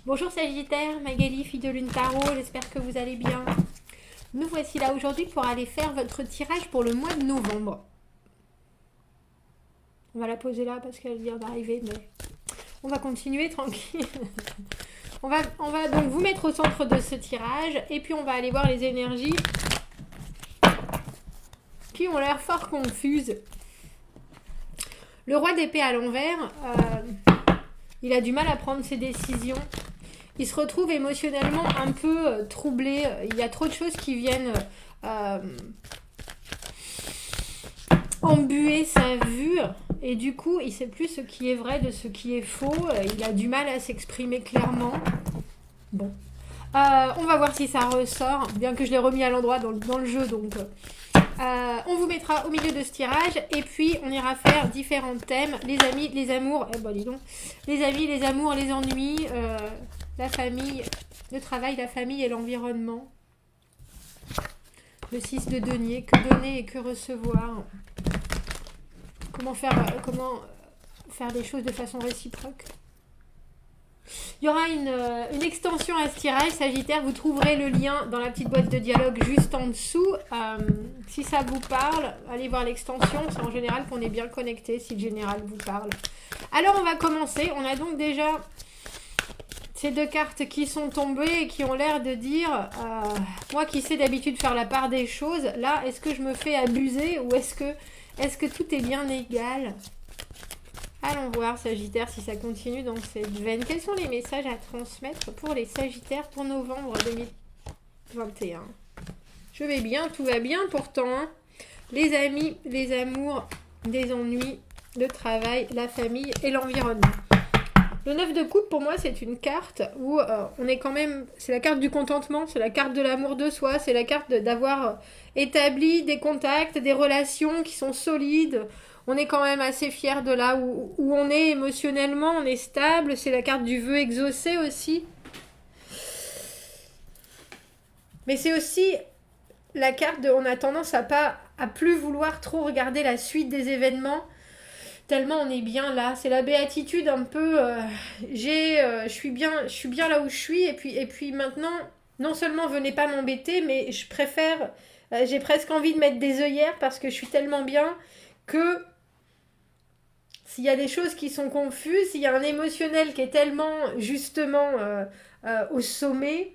Bonjour Sagittaire, Magali, fille de Lune Tarot, j'espère que vous allez bien. Nous voici là aujourd'hui pour aller faire votre tirage pour le mois de novembre. On va la poser là parce qu'elle vient d'arriver, mais on va continuer tranquille. On va donc vous mettre au centre de ce tirage et puis on va aller voir les énergies qui ont l'air fort confuses. Le roi d'épée à l'envers, il a du mal à prendre ses décisions. Il se retrouve émotionnellement un peu troublé. Il y a trop de choses qui viennent embuer sa vue. Et du coup, il ne sait plus ce qui est vrai de ce qui est faux. Il a du mal à s'exprimer clairement. Bon. On va voir si ça ressort. Bien que je l'ai remis à l'endroit dans le jeu. Donc, on vous mettra au milieu de ce tirage. Et puis, on ira faire différents thèmes. Les amis, les amours. Dis donc. Les amis, les amours, les ennuis. La famille, le travail, la famille et l'environnement. Le 6 de denier, que donner et que recevoir. Comment faire les choses de façon réciproque. Il y aura une extension à ce tirage, Sagittaire. Vous trouverez le lien dans la petite boîte de dialogue juste en dessous. Si ça vous parle, allez voir l'extension. C'est en général qu'on est bien connecté si le général vous parle. Alors, on va commencer. On a donc déjà ces deux cartes qui sont tombées et qui ont l'air de dire moi qui sais d'habitude faire la part des choses, là, est-ce que je me fais abuser ou est-ce que tout est bien égal? Allons voir, Sagittaire, si ça continue dans cette veine. Quels sont les messages à transmettre pour les Sagittaires pour novembre 2021? Je vais bien, tout va bien pourtant. Hein. Les amis, les amours, des ennuis, le travail, la famille et l'environnement. Le 9 de coupe, pour moi, c'est une carte où on est quand même... C'est la carte du contentement, c'est la carte de l'amour de soi, c'est la carte d'avoir établi des contacts, des relations qui sont solides. On est quand même assez fiers de là où on est émotionnellement, on est stable. C'est la carte du vœu exaucé aussi. Mais c'est aussi la carte de... On a tendance à plus vouloir trop regarder la suite des événements. Tellement on est bien là, c'est la béatitude un peu. Je suis bien là où je suis et puis maintenant, non seulement venez pas m'embêter, mais je préfère, j'ai presque envie de mettre des œillères parce que je suis tellement bien que s'il y a des choses qui sont confuses, s'il y a un émotionnel qui est tellement justement au sommet.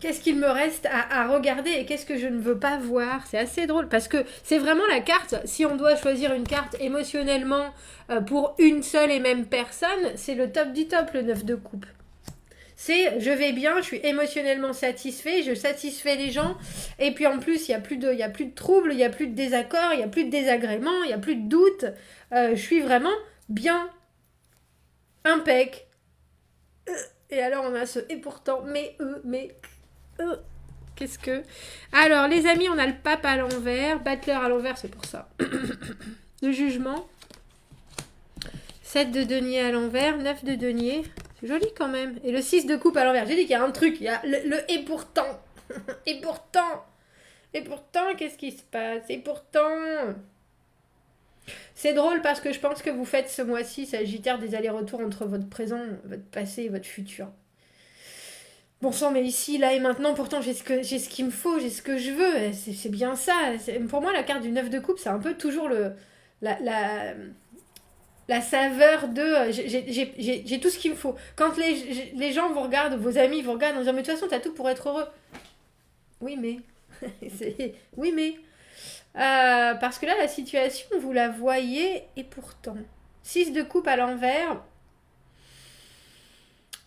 Qu'est-ce qu'il me reste à regarder et qu'est-ce que je ne veux pas voir? C'est assez drôle parce que c'est vraiment la carte, si on doit choisir une carte émotionnellement pour une seule et même personne, c'est le top du top, le 9 de coupe. C'est je vais bien, je suis émotionnellement satisfait, je satisfais les gens et puis en plus il n'y a plus de troubles, il n'y a plus de désaccords, il n'y a plus de désagréments, il n'y a plus de doutes. Je suis vraiment bien, impec. Et alors on a ce et pourtant, mais qu'est-ce que... Alors, les amis, on a le pape à l'envers. Battler à l'envers, c'est pour ça. Le jugement. 7 de denier à l'envers. 9 de denier. C'est joli quand même. Et le 6 de coupe à l'envers. J'ai dit qu'il y a un truc. Il y a le et pourtant. Et pourtant. Et pourtant, qu'est-ce qui se passe? Et pourtant... C'est drôle parce que je pense que vous faites ce mois-ci, Sagittaire, des allers-retours entre votre présent, votre passé et votre futur. Bon sang, mais ici, là et maintenant, pourtant j'ai ce qu'il me faut, j'ai ce que je veux, c'est bien ça. Pour moi, la carte du 9 de coupe, c'est un peu toujours la, la, la saveur de j'ai tout ce qu'il me faut. Quand les gens vous regardent, vos amis vous regardent en disant mais de toute façon, t'as tout pour être heureux. Oui, mais. Oui, mais. Parce que là, la situation, vous la voyez et pourtant. 6 de coupe à l'envers.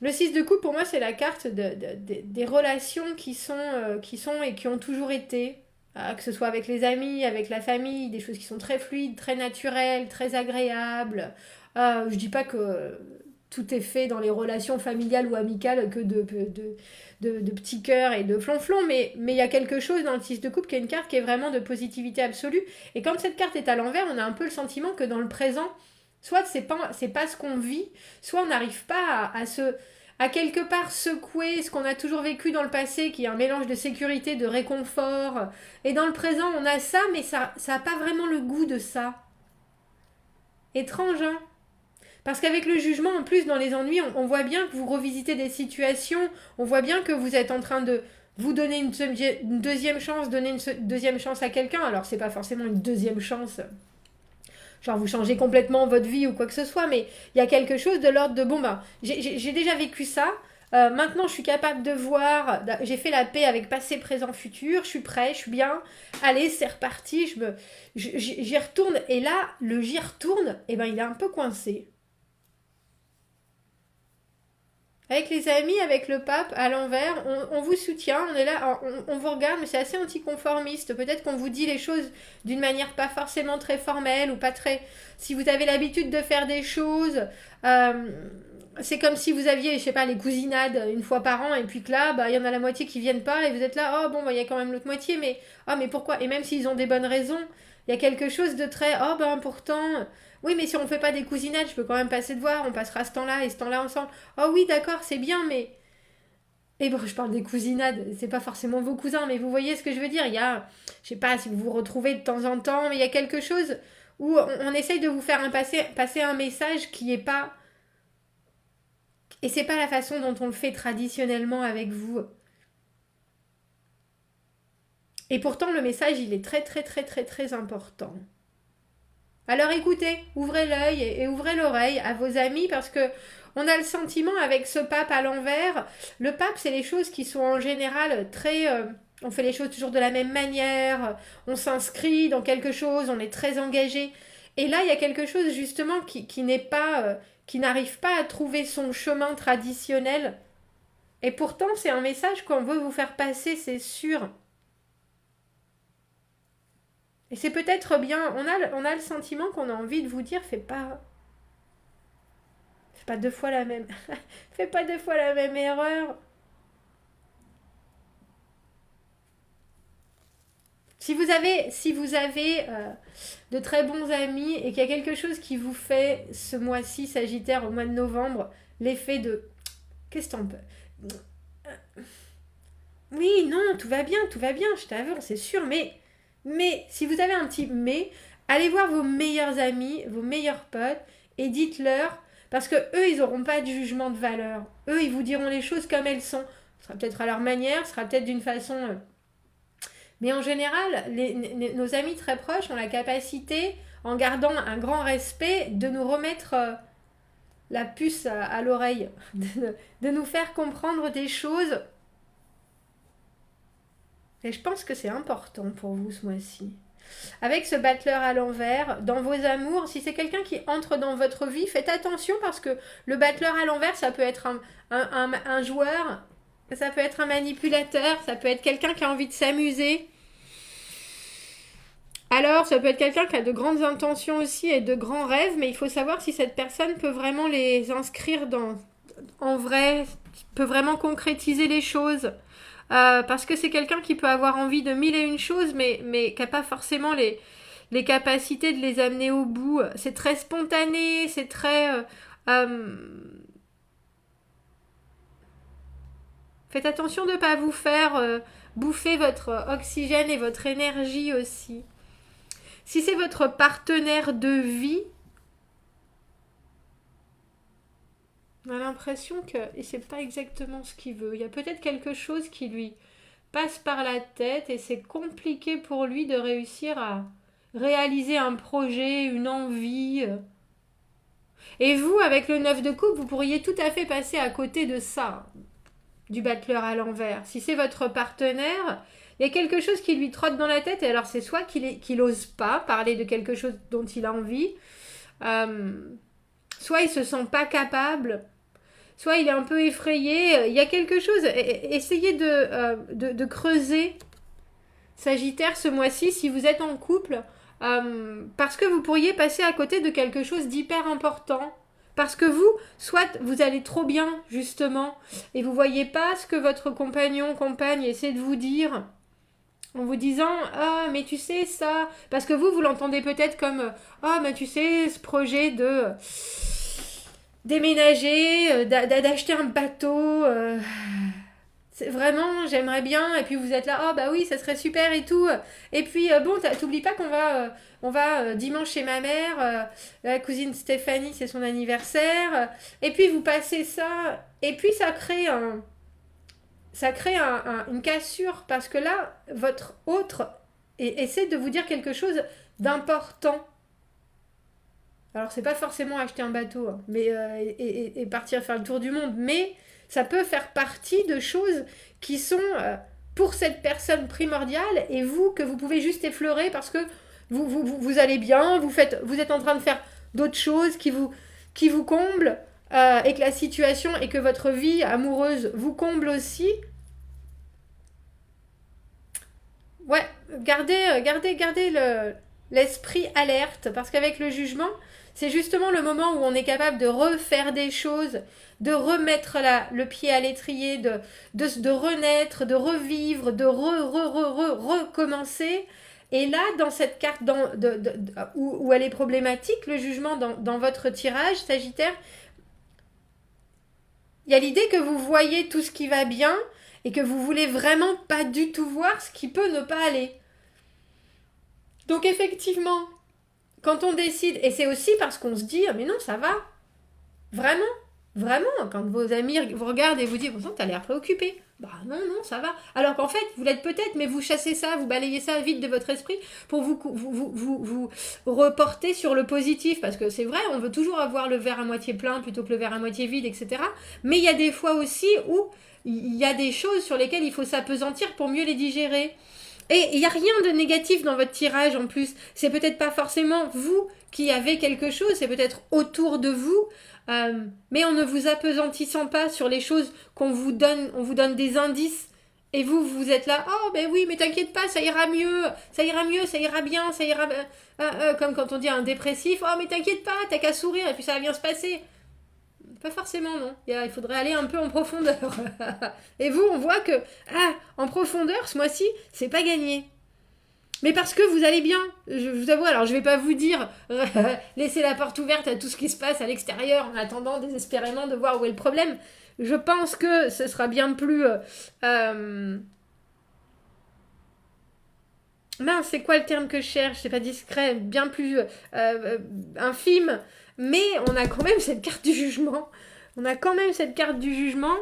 Le 6 de coupe, pour moi, c'est la carte des relations qui sont et qui ont toujours été. Que ce soit avec les amis, avec la famille, des choses qui sont très fluides, très naturelles, très agréables. Je dis pas que tout est fait dans les relations familiales ou amicales que de petits cœurs et de flonflons, mais il y a quelque chose dans le 6 de coupe qui est une carte qui est vraiment de positivité absolue. Et quand cette carte est à l'envers, on a un peu le sentiment que dans le présent, soit c'est pas ce qu'on vit, soit on n'arrive pas à quelque part secouer ce qu'on a toujours vécu dans le passé, qui est un mélange de sécurité, de réconfort. Et dans le présent, on a ça, mais ça n'a pas vraiment le goût de ça. Étrange, hein? Parce qu'avec le jugement, en plus, dans les ennuis, on voit bien que vous revisitez des situations, on voit bien que vous êtes en train de vous donner une deuxième chance, donner une deuxième chance à quelqu'un. Alors, c'est pas forcément une deuxième chance, genre vous changez complètement votre vie ou quoi que ce soit, mais il y a quelque chose de l'ordre de, bon, ben, j'ai déjà vécu ça, maintenant je suis capable de voir, j'ai fait la paix avec passé, présent, futur, je suis prêt, je suis bien, allez, c'est reparti, j'y retourne, et là, le j'y retourne, eh ben, il est un peu coincé. Avec les amis, avec le pape, à l'envers, on vous soutient, on est là, on vous regarde, mais c'est assez anticonformiste. Peut-être qu'on vous dit les choses d'une manière pas forcément très formelle ou pas très... Si vous avez l'habitude de faire des choses, c'est comme si vous aviez, je sais pas, les cousinades une fois par an, et puis que là, bah, il y en a la moitié qui viennent pas, et vous êtes là, oh bon, bah, il y a quand même l'autre moitié, mais, oh, mais pourquoi? Et même s'ils ont des bonnes raisons, il y a quelque chose de très, oh ben pourtant... Oui, mais si on ne fait pas des cousinades, je peux quand même passer de voir, on passera ce temps-là et ce temps-là ensemble. Oh oui, d'accord, c'est bien, mais... Et bon, je parle des cousinades, c'est pas forcément vos cousins, mais vous voyez ce que je veux dire. Il y a, je sais pas si vous vous retrouvez de temps en temps, mais il y a quelque chose où on essaye de vous faire passer un message qui est pas... Et c'est pas la façon dont on le fait traditionnellement avec vous. Et pourtant, le message, il est très, très, très, très, très important. Alors écoutez, ouvrez l'œil et ouvrez l'oreille à vos amis parce que on a le sentiment avec ce pape à l'envers. Le pape, c'est les choses qui sont en général très... on fait les choses toujours de la même manière, on s'inscrit dans quelque chose, on est très engagé. Et là, il y a quelque chose justement qui n'est pas... qui n'arrive pas à trouver son chemin traditionnel. Et pourtant, c'est un message qu'on veut vous faire passer, c'est sûr. Et c'est peut-être bien, on a le sentiment qu'on a envie de vous dire, fais pas deux fois la même, fais pas deux fois la même erreur. Si vous avez de très bons amis et qu'il y a quelque chose qui vous fait ce mois-ci, Sagittaire, au mois de novembre, l'effet de, qu'est-ce que t'en peux? Oui, non, tout va bien, je t'avoue, c'est sûr, mais, si vous avez un petit mais, allez voir vos meilleurs amis, vos meilleurs potes, et dites-leur, parce que eux, ils n'auront pas de jugement de valeur. Eux, ils vous diront les choses comme elles sont. Ce sera peut-être à leur manière, ce sera peut-être d'une façon... Mais en général, nos amis très proches ont la capacité, en gardant un grand respect, de nous remettre la puce à l'oreille, de nous faire comprendre des choses. Et je pense que c'est important pour vous ce mois-ci. Avec ce battleur à l'envers, dans vos amours, si c'est quelqu'un qui entre dans votre vie, faites attention parce que le battleur à l'envers, ça peut être un joueur, ça peut être un manipulateur, ça peut être quelqu'un qui a envie de s'amuser. Alors, ça peut être quelqu'un qui a de grandes intentions aussi et de grands rêves, mais il faut savoir si cette personne peut vraiment les inscrire en vrai, peut vraiment concrétiser les choses. Parce que c'est quelqu'un qui peut avoir envie de mille et une choses, mais qui n'a pas forcément les capacités de les amener au bout. C'est très spontané, c'est très... Faites attention de ne pas vous faire bouffer votre oxygène et votre énergie aussi. Si c'est votre partenaire de vie, on a l'impression que c'est pas exactement ce qu'il veut. Il y a peut-être quelque chose qui lui passe par la tête et c'est compliqué pour lui de réussir à réaliser un projet, une envie. Et vous, avec le 9 de coupe, vous pourriez tout à fait passer à côté de ça, du battleur à l'envers. Si c'est votre partenaire, il y a quelque chose qui lui trotte dans la tête et alors c'est soit qu'il n'ose pas parler de quelque chose dont il a envie, soit il se sent pas capable, soit il est un peu effrayé. Il y a quelque chose. Essayez de creuser, Sagittaire, ce mois-ci, si vous êtes en couple, parce que vous pourriez passer à côté de quelque chose d'hyper important. Parce que vous, soit vous allez trop bien, justement, et vous voyez pas ce que votre compagne essaie de vous dire, en vous disant « Ah, mais tu sais ça... » Parce que vous l'entendez peut-être comme « Ah, mais tu sais, ce projet de... » déménager, d'acheter un bateau, C'est vraiment, j'aimerais bien, et puis vous êtes là, oh bah oui, ça serait super et tout. Et puis, bon, t'oublies pas qu'on va dimanche chez ma mère, la cousine Stéphanie, c'est son anniversaire. Et puis vous passez ça, et puis une cassure, parce que là, votre autre essaie de vous dire quelque chose d'important. Alors, c'est pas forcément acheter un bateau, hein, mais, et partir faire le tour du monde, mais ça peut faire partie de choses qui sont pour cette personne primordiale et vous que vous pouvez juste effleurer parce que vous allez bien, vous êtes en train de faire d'autres choses qui vous comblent et que la situation et que votre vie amoureuse vous comble aussi. Ouais, gardez l'esprit alerte, parce qu'avec le jugement, c'est justement le moment où on est capable de refaire des choses, de remettre le pied à l'étrier, de renaître, de revivre, de recommencer. Et là, dans cette carte où elle est problématique, le jugement dans votre tirage, Sagittaire, il y a l'idée que vous voyez tout ce qui va bien et que vous voulez vraiment pas du tout voir ce qui peut ne pas aller. Donc effectivement, quand on décide, et c'est aussi parce qu'on se dit, ah, mais non, ça va, vraiment, vraiment, quand vos amis vous regardent et vous disent, pourtant, t'as l'air préoccupé. Bah non, non, ça va. Alors qu'en fait, vous l'êtes peut-être, mais vous chassez ça, vous balayez ça vite de votre esprit pour vous reporter sur le positif. Parce que c'est vrai, on veut toujours avoir le verre à moitié plein plutôt que le verre à moitié vide, etc. Mais il y a des fois aussi où il y a des choses sur lesquelles il faut s'apesantir pour mieux les digérer. Et il n'y a rien de négatif dans votre tirage en plus. C'est peut-être pas forcément vous qui avez quelque chose, c'est peut-être autour de vous. Mais en ne vous apesantissant pas sur les choses qu'on vous donne, on vous donne des indices. Et vous êtes là, oh ben oui, mais t'inquiète pas, ça ira mieux, ça ira mieux, ça ira bien, ça ira... comme quand on dit à un dépressif, oh mais t'inquiète pas, t'as qu'à sourire et puis ça va bien se passer. Pas forcément, non. Il faudrait aller un peu en profondeur. Et vous, on voit que, en profondeur, ce mois-ci, c'est pas gagné. Mais parce que vous allez bien. Je vous avoue, alors je vais pas vous dire, laissez la porte ouverte à tout ce qui se passe à l'extérieur en attendant désespérément de voir où est le problème. Je pense que ce sera bien plus... mince, c'est quoi le terme que je cherche? C'est pas discret, bien plus infime. Mais on a quand même cette carte du jugement. On a quand même cette carte du jugement.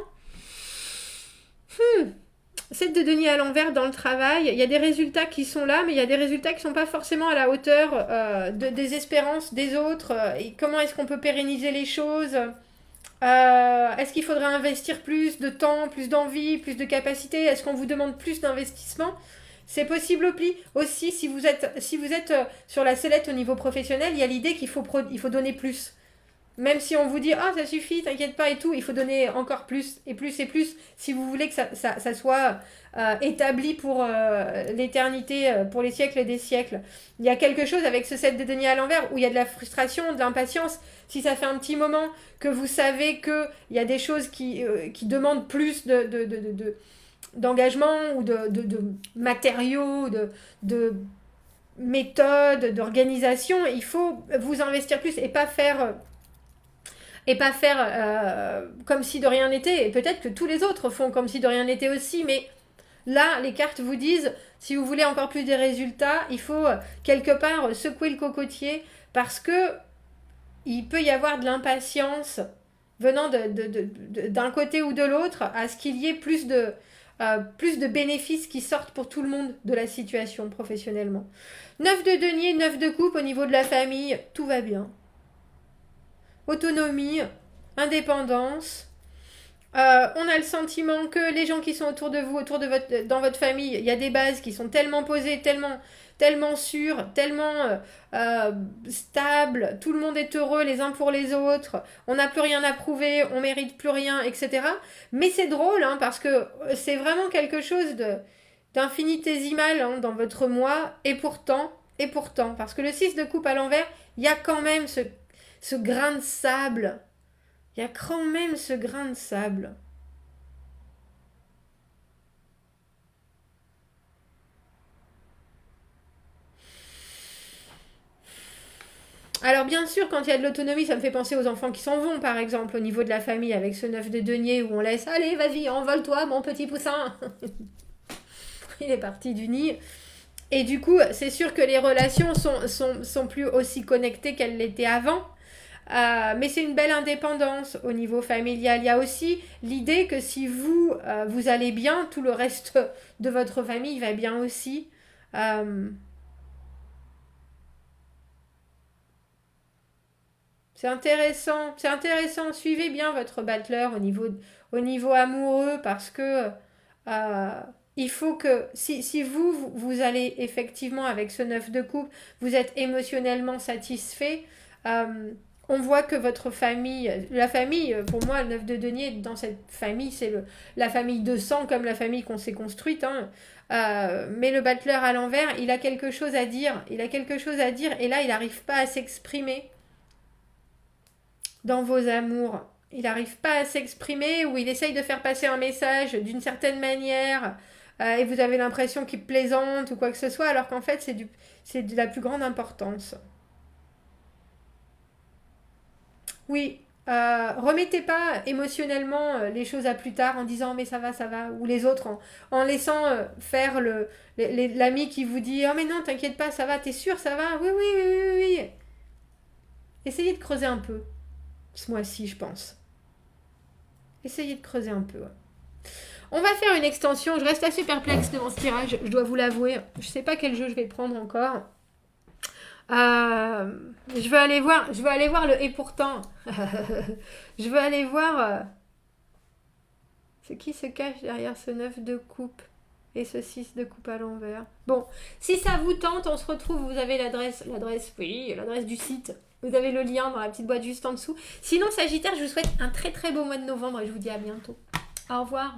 7 de denier à l'envers dans le travail. Il y a des résultats qui sont là, mais il y a des résultats qui ne sont pas forcément à la hauteur des espérances des autres. Et comment est-ce qu'on peut pérenniser les choses? Est-ce qu'il faudrait investir plus de temps, plus d'envie, plus de capacité? Est-ce qu'on vous demande plus d'investissement? C'est possible aussi si vous êtes sur la sellette au niveau professionnel, il y a l'idée il faut donner plus. Même si on vous dit ah ça suffit, t'inquiète pas et tout, il faut donner encore plus et plus et plus si vous voulez que ça soit établi pour l'éternité, pour les siècles et des siècles. Il y a quelque chose avec ce 7 de denier à l'envers où il y a de la frustration, de l'impatience. Si ça fait un petit moment que vous savez qu'il y a des choses qui demandent plus d'engagement ou de matériaux, de méthodes, d'organisation, il faut vous investir plus et pas faire comme si de rien n'était. Et peut-être que tous les autres font comme si de rien n'était aussi, mais là, les cartes vous disent, si vous voulez encore plus des résultats, il faut quelque part secouer le cocotier parce que il peut y avoir de l'impatience venant d'un côté ou de l'autre à ce qu'il y ait plus de bénéfices qui sortent pour tout le monde de la situation professionnellement. 9 de denier, 9 de coupe au niveau de la famille, tout va bien. Autonomie, indépendance. On a le sentiment que les gens qui sont autour de vous, dans votre famille, il y a des bases qui sont tellement posées, tellement sûres, tellement stables. Tout le monde est heureux les uns pour les autres. On n'a plus rien à prouver, on mérite plus rien, etc. Mais c'est drôle, hein, parce que c'est vraiment quelque chose d'infinitésimal hein, dans votre moi. Et pourtant, parce que le 6 de coupe à l'envers, il y a quand même ce grain de sable. Il y a quand même ce grain de sable. Alors bien sûr, quand il y a de l'autonomie, ça me fait penser aux enfants qui s'en vont, par exemple, au niveau de la famille, avec ce 9 de denier où on laisse, allez, vas-y, envole-toi, mon petit poussin. Il est parti du nid. Et du coup, c'est sûr que les relations sont plus aussi connectées qu'elles l'étaient avant. Mais c'est une belle indépendance au niveau familial. Il y a aussi l'idée que si vous, vous allez bien, tout le reste de votre famille va bien aussi. Euh, c'est intéressant. Suivez bien votre battleur au niveau amoureux parce que euh, il faut que si vous allez effectivement avec ce 9 de coupe, vous êtes émotionnellement satisfait. euh, on voit que votre famille, la famille, pour moi, le 9 de denier, dans cette famille, c'est la famille de sang comme la famille qu'on s'est construite. Hein. Mais le battleur à l'envers, il a quelque chose à dire. Il a quelque chose à dire et là, il n'arrive pas à s'exprimer dans vos amours. Il n'arrive pas à s'exprimer ou il essaye de faire passer un message d'une certaine manière et vous avez l'impression qu'il plaisante ou quoi que ce soit alors qu'en fait c'est de la plus grande importance. Oui, remettez pas émotionnellement les choses à plus tard en disant mais ça va, ou les autres en laissant faire l'ami qui vous dit oh mais non t'inquiète pas ça va, t'es sûr ça va, oui oui oui oui oui. Oui. Essayez de creuser un peu ce mois-ci je pense. Essayez de creuser un peu. Ouais. On va faire une extension. Je reste assez perplexe devant ce tirage, je dois vous l'avouer. Je sais pas quel jeu je vais prendre encore. Je veux aller voir le et pourtant. Je veux aller voir. C'est qui se cache derrière ce 9 de coupe et ce 6 de coupe à l'envers. Bon, si ça vous tente, on se retrouve. Vous avez l'adresse du site. Vous avez le lien dans la petite boîte juste en dessous. Sinon, Sagittaire, je vous souhaite un très très beau mois de novembre et je vous dis à bientôt. Au revoir.